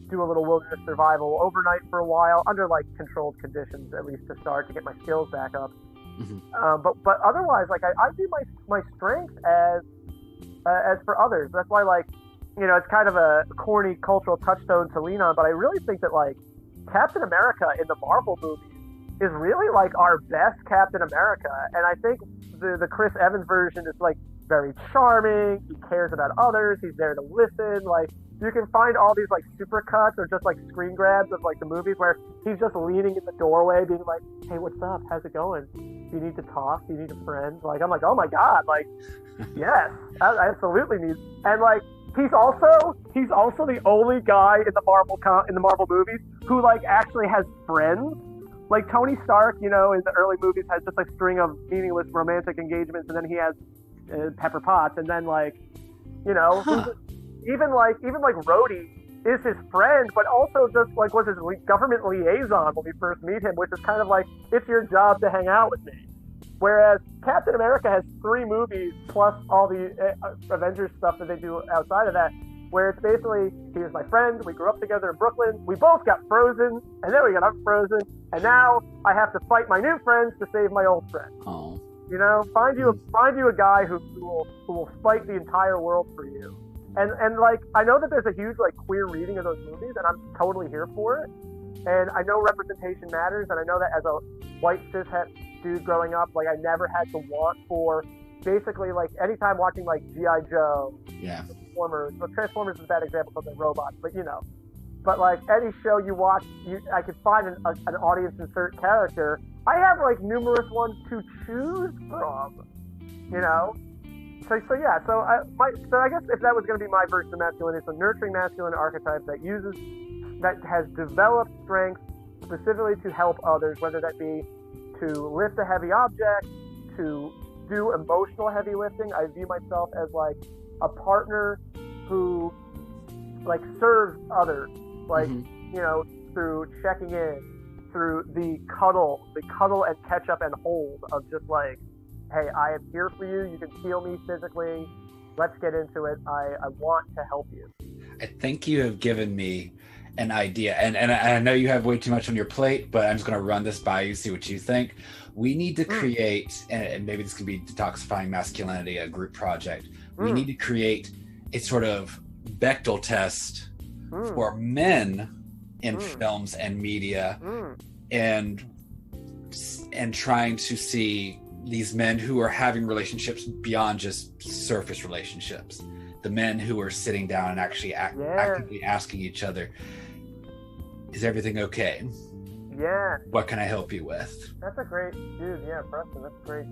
Do a little wilderness survival overnight for a while under like controlled conditions, at least to start, to get my skills back up. Mm-hmm. But otherwise, like I view my strength as for others. That's why, like, you know, it's kind of a corny cultural touchstone to lean on, but I really think that like Captain America in the Marvel movies is really like our best Captain America. And I think the Chris Evans version is like very charming. He cares about others. He's there to listen. Like you can find all these like super cuts or just like screen grabs of like the movies where he's just leaning in the doorway being like, hey, what's up? How's it going? Do you need to talk? Do you need a friend? Like, I'm like, oh my God, like, yes, I absolutely need. And like, he's also the only guy in the Marvel movies who like actually has friends. Like Tony Stark, you know, in the early movies has just like a string of meaningless romantic engagements, and then he has Pepper Potts, and then like, you know, even like Rhodey is his friend, but also just like was his government liaison when we first meet him, which is kind of like, it's your job to hang out with me. Whereas Captain America has 3 movies plus all the Avengers stuff that they do outside of that, where it's basically, he was my friend, we grew up together in Brooklyn, we both got frozen, and then we got unfrozen, and now I have to fight my new friends to save my old friends. Oh. You know, find you a guy who will fight the entire world for you. And like, I know that there's a huge like queer reading of those movies, and I'm totally here for it. And I know representation matters, and I know that as a white cishet dude growing up, like I never had to want for, basically like anytime watching like G.I. Joe, yeah, Transformers is a bad example because they're robots, but you know, but like any show you watch, I could find an audience insert character. I have like numerous ones to choose from, you know. So yeah. So I guess if that was going to be my version of masculinity, it's a nurturing masculine archetype that has developed strength specifically to help others, whether that be to lift a heavy object, to do emotional heavy lifting. I view myself as like a partner who like serves others, like, you know, through checking in, through the cuddle and catch up and hold of just like, hey, I am here for you. You can feel me physically. Let's get into it. I want to help you. I think you have given me an idea, and I know you have way too much on your plate, but I'm just going to run this by you, see what you think. We need to create, and maybe this can be Detoxifying Masculinity, a group project. We need to create a sort of Bechdel test for men in films and media, and trying to see these men who are having relationships beyond just surface relationships. The men who are sitting down and actually actively asking each other, is everything okay? Yeah. What can I help you with? That's a great, dude. Yeah, Preston, that's a great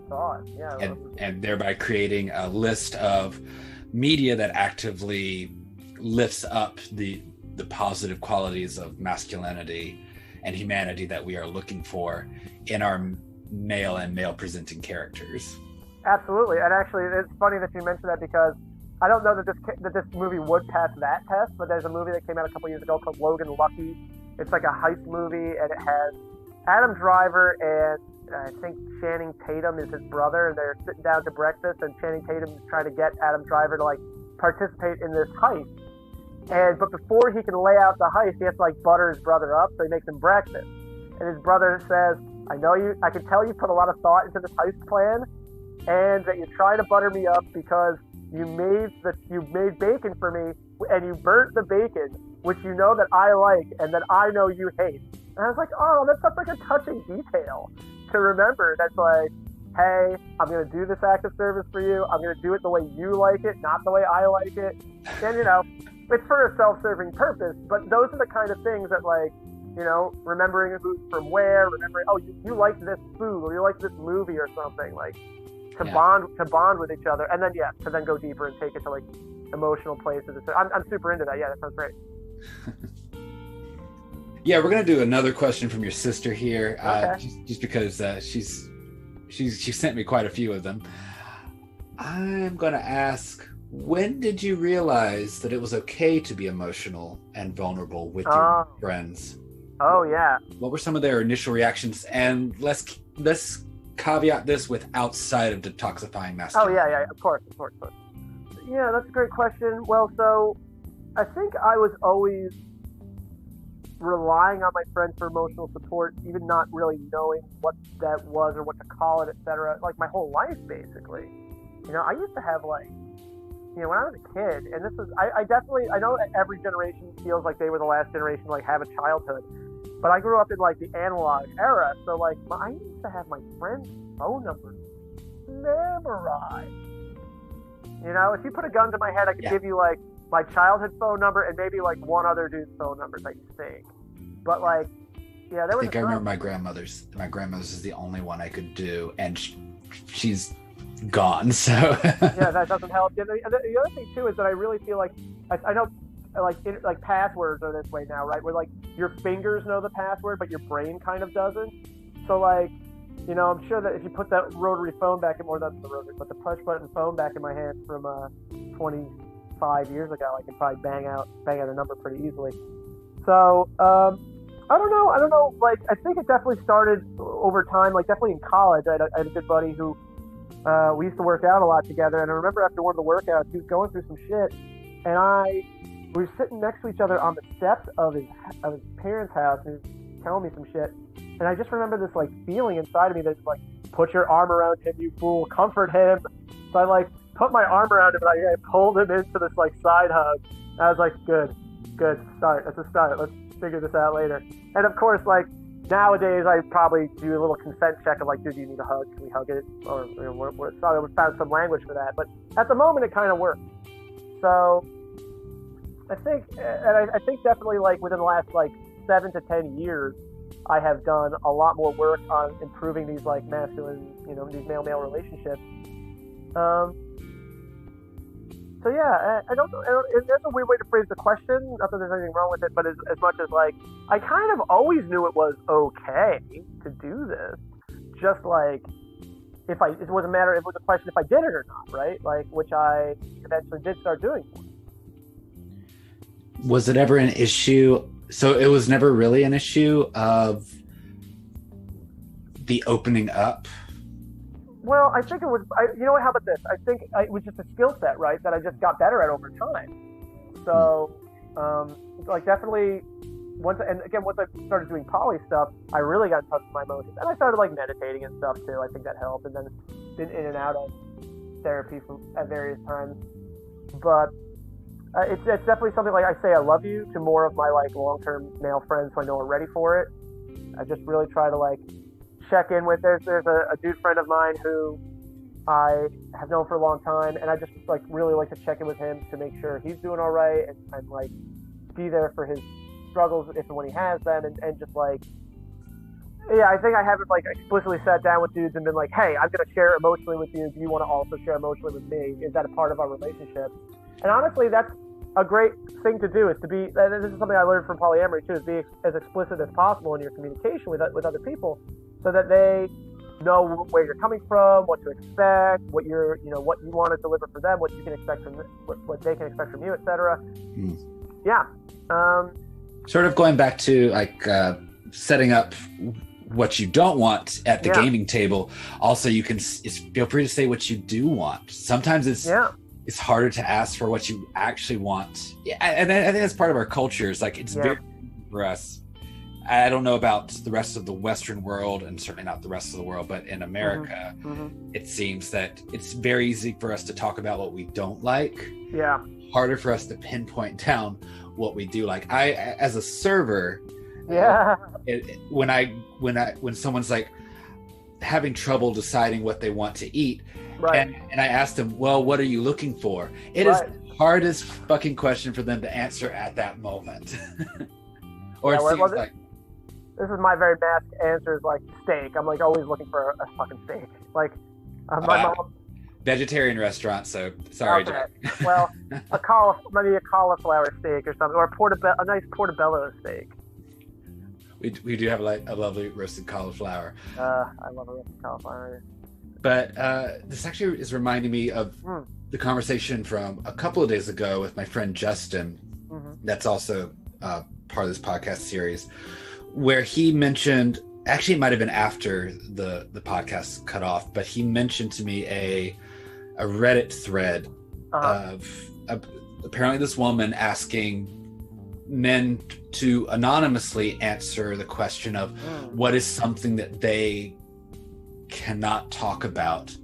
thought. Yeah. And thereby creating a list of media that actively lifts up the the positive qualities of masculinity and humanity that we are looking for in our male and male presenting characters. Absolutely. And actually, it's funny that you mentioned that, because I don't know that this movie would pass that test, but there's a movie that came out a couple years ago called Logan Lucky. It's like a heist movie, and it has Adam Driver and I think Channing Tatum is his brother, and they're sitting down to breakfast, and Channing Tatum is trying to get Adam Driver to like participate in this heist. But before he can lay out the heist, he has to like butter his brother up, so he makes him breakfast. And his brother says, I can tell you put a lot of thought into this heist plan, and that you're trying to butter me up because you made bacon for me, and you burnt the bacon, which you know that I like and that I know you hate. And I was like, oh, that's such like a touching detail to remember. That's like, hey, I'm going to do this act of service for you. I'm going to do it the way you like it, not the way I like it. And, you know, it's for a self-serving purpose, but those are the kind of things that, like, you know, remembering who's from where, remembering, oh, you like this food, or you like this movie or something, like, to bond with each other, and then to then go deeper and take it to like emotional places. I'm super into that. Yeah, that sounds great. Yeah, we're gonna do another question from your sister here, okay. just because she sent me quite a few of them. I'm gonna ask, when did you realize that it was okay to be emotional and vulnerable with your friends? Oh yeah. What were some of their initial reactions? And let's caveat this with outside of detoxifying masculinity. Oh yeah, of course. Yeah, that's a great question. Well, so I think I was always relying on my friends for emotional support, even not really knowing what that was or what to call it, etc. Like my whole life, basically. You know, I used to have like, you know, when I was a kid, and this was, I know that every generation feels like they were the last generation to like have a childhood. But I grew up in like the analog era, so like I used to have my friends' phone numbers memorized. You know, if you put a gun to my head, I could give you like my childhood phone number and maybe like one other dude's phone numbers, I think. But like, yeah, there was. I remember my grandmother's. My grandmother's is the only one I could do, and she's gone. So yeah, that doesn't help. The other thing too is that I really feel like I know. Like passwords are this way now, right? Where like your fingers know the password, but your brain kind of doesn't. So like, you know, I'm sure that if you put that rotary phone back in, or not the rotary, but the push button phone back in my hand from 25 years ago, I can probably bang out a number pretty easily. So I don't know. Like I think it definitely started over time. Like definitely in college, I had a good buddy who we used to work out a lot together, and I remember after one of the workouts, he was going through some shit, and we were sitting next to each other on the steps of his parents' house, and he was telling me some shit. And I just remember this like feeling inside of me that's like, put your arm around him, you fool, comfort him. So I like put my arm around him, and I pulled him into this like side hug. And I was like, good, start. That's a start. Let's figure this out later. And of course, like nowadays, I probably do a little consent check of like, dude, do you need a hug? Can we hug it? Or you know, we found some language for that. But at the moment, it kind of worked. So I think definitely like within the last like 7 to 10 years, I have done a lot more work on improving these like masculine, you know, these male-male relationships. So yeah, I don't. That's a weird way to phrase the question. Not that there's anything wrong with it, but as much as like I kind of always knew it was okay to do this. Just like it was a matter. It was a question if I did it or not, right? Like which I eventually did start doing. Was it ever an issue? So it was never really an issue of the opening up? Well, I think it was, you know what, how about this? I think it was just a skill set, right, that I just got better at over time. So, like definitely, once I started doing poly stuff, I really got in touch with my emotions. And I started like meditating and stuff too. I think that helped. And then been in and out of therapy at various times. But it's definitely something like I say I love you to more of my like long-term male friends who I know are ready for it. I just really try to like check in with. There's a dude friend of mine who I have known for a long time, and I just like really like to check in with him to make sure he's doing all right and like be there for his struggles if and when he has them, and just like I think I haven't like explicitly sat down with dudes and been like, hey, I'm gonna share emotionally with you. Do you want to also share emotionally with me? Is that a part of our relationship? And honestly, that's a great thing to do is to be, and this is something I learned from polyamory too, is be as explicit as possible in your communication with other people, so that they know where you're coming from, what to expect, what what you want to deliver for them, what you can expect from what they can expect from you, etc. Yeah. Sort of going back to like setting up what you don't want at the gaming table. Also, you can feel free to say what you do want. Sometimes it's harder to ask for what you actually want. And I think that's part of our culture. It's like, it's very for us. I don't know about the rest of the Western world, and certainly not the rest of the world, but in America, it seems that it's very easy for us to talk about what we don't like. Yeah. Harder for us to pinpoint down what we do like. I, as a server, when someone's like having trouble deciding what they want to eat, and I asked them, well, what are you looking for? It is the hardest fucking question for them to answer at that moment. Or it seems like, this is my very masked answer is like steak. I'm like always looking for a fucking steak. Like my mom. Vegetarian restaurant, so sorry, okay. Jack. Well, maybe a cauliflower steak or something, or a nice portobello steak. We do have a lovely roasted cauliflower. I love a roasted cauliflower. But this actually is reminding me of the conversation from a couple of days ago with my friend Justin. That's also part of this podcast series, where he mentioned, actually it might have been after the podcast cut off, but he mentioned to me a Reddit thread of apparently this woman asking men to anonymously answer the question of what is something that they cannot talk about.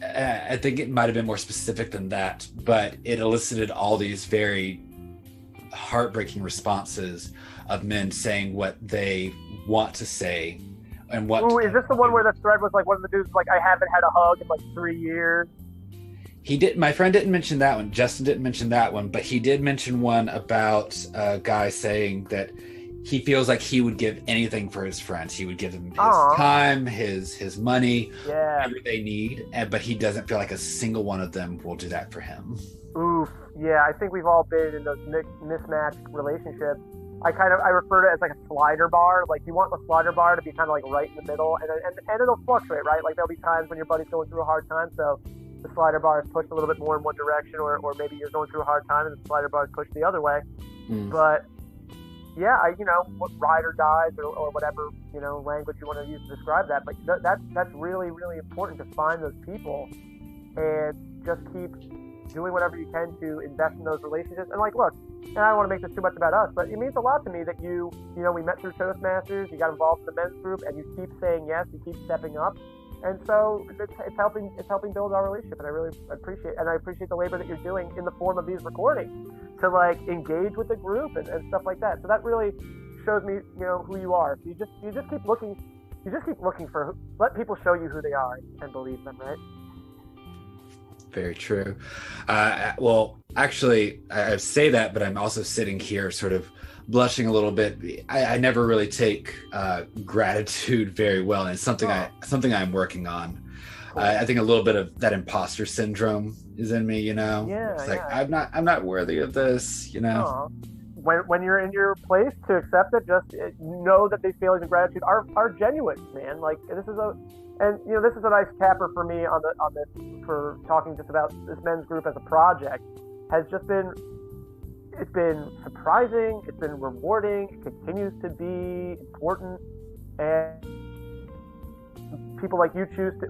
I think it might have been more specific than that, but it elicited all these very heartbreaking responses of men saying what they want to say and what. Ooh, is this the one where the thread was like one of the dudes was like, I haven't had a hug in like 3 years? He did. My friend didn't mention that one. Justin didn't mention that one, but he did mention one about a guy saying that he feels like he would give anything for his friends. He would give them his time, his money, whatever they need, but he doesn't feel like a single one of them will do that for him. Oof. Yeah, I think we've all been in those mismatched relationships. I refer to it as like a slider bar. Like you want the slider bar to be kind of like right in the middle, and it'll fluctuate, right? Like there'll be times when your buddy's going through a hard time, so the slider bar is pushed a little bit more in one direction, or maybe you're going through a hard time and the slider bar is pushed the other way. But yeah, what ride or dies or whatever, language you want to use to describe that. But that's really, really important to find those people and just keep doing whatever you can to invest in those relationships. And like, look, and I don't want to make this too much about us, but it means a lot to me that we met through Toastmasters, you got involved in the men's group, and you keep saying yes, you keep stepping up. And so it's helping build our relationship, and I really appreciate the labor that you're doing in the form of these recordings to like engage with the group and stuff like that. So that really shows me, who you are. So you just keep looking for, let people show you who they are and believe them, right? Very true. Well, actually, I say that, but I'm also sitting here sort of blushing a little bit. I never really take gratitude very well, and it's something I'm working on. Cool. I think a little bit of that imposter syndrome is in me. Yeah, it's like I'm not worthy of this. When you're in your place to accept it, just know that these feelings of gratitude are genuine, man. Like this is a nice capper for me on this for talking just about this men's group as a project. It's been surprising, it's been rewarding, it continues to be important, and people like you choose to,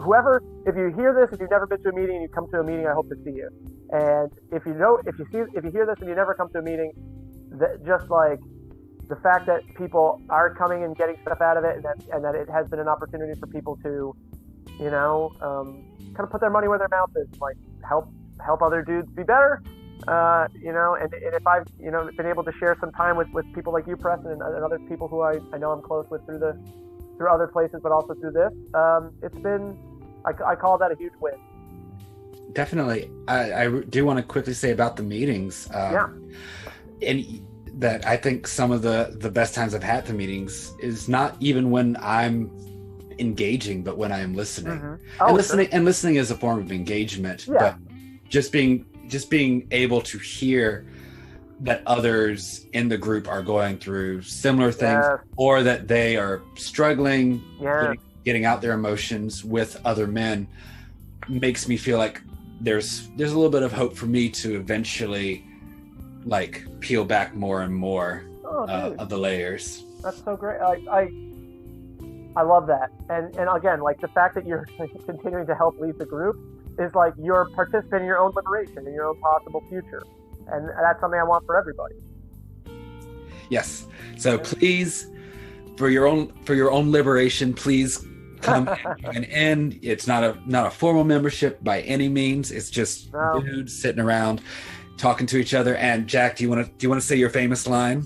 if you hear this, if you've never been to a meeting and you come to a meeting, I hope to see you. And if you hear this and you never come to a meeting, that just like the fact that people are coming and getting stuff out of it, and that it has been an opportunity for people to, kind of put their money where their mouth is, like help other dudes be better. And if I've, been able to share some time with people like you, Preston, and other people who I know I'm close with through other places, but also through this, it's been, I call that a huge win. Definitely. I do want to quickly say about the meetings. And that I think some of the best times I've had the meetings is not even when I'm engaging, but when I am listening. And listening is a form of engagement, but just being just being able to hear that others in the group are going through similar things, or that they are struggling, getting out their emotions with other men, makes me feel like there's a little bit of hope for me to eventually like peel back more and more of the layers. That's so great. I love that. And again, like the fact that you're continuing to help lead the group is like you're participating in your own liberation and your own possible future. And that's something I want for everybody. Yes. So please, for your own liberation, please come and end. It's not a formal membership by any means. It's just dudes sitting around talking to each other. And Jack, do you want to say your famous line?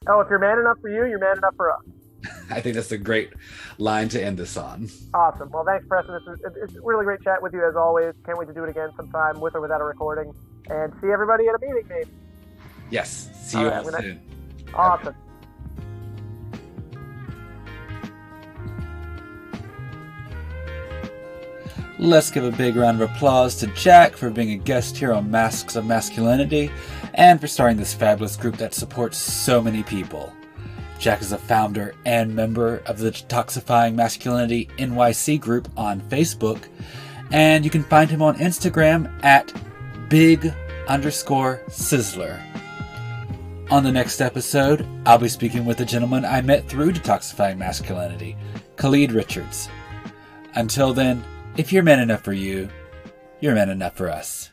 Oh, if you're man enough for you, you're man enough for us. I think that's a great line to end this on. Awesome. Well, thanks, Preston. It's really great chatting with you as always. Can't wait to do it again sometime with or without a recording. And see everybody at a meeting, maybe. Yes. See you all soon. Awesome. Let's give a big round of applause to Jack for being a guest here on Masks of Masculinity and for starting this fabulous group that supports so many people. Jack is a founder and member of the Detoxifying Masculinity NYC group on Facebook, and you can find him on Instagram at big_Cieslak. On the next episode, I'll be speaking with a gentleman I met through Detoxifying Masculinity, Khalid Richards. Until then, if you're man enough for you, you're man enough for us.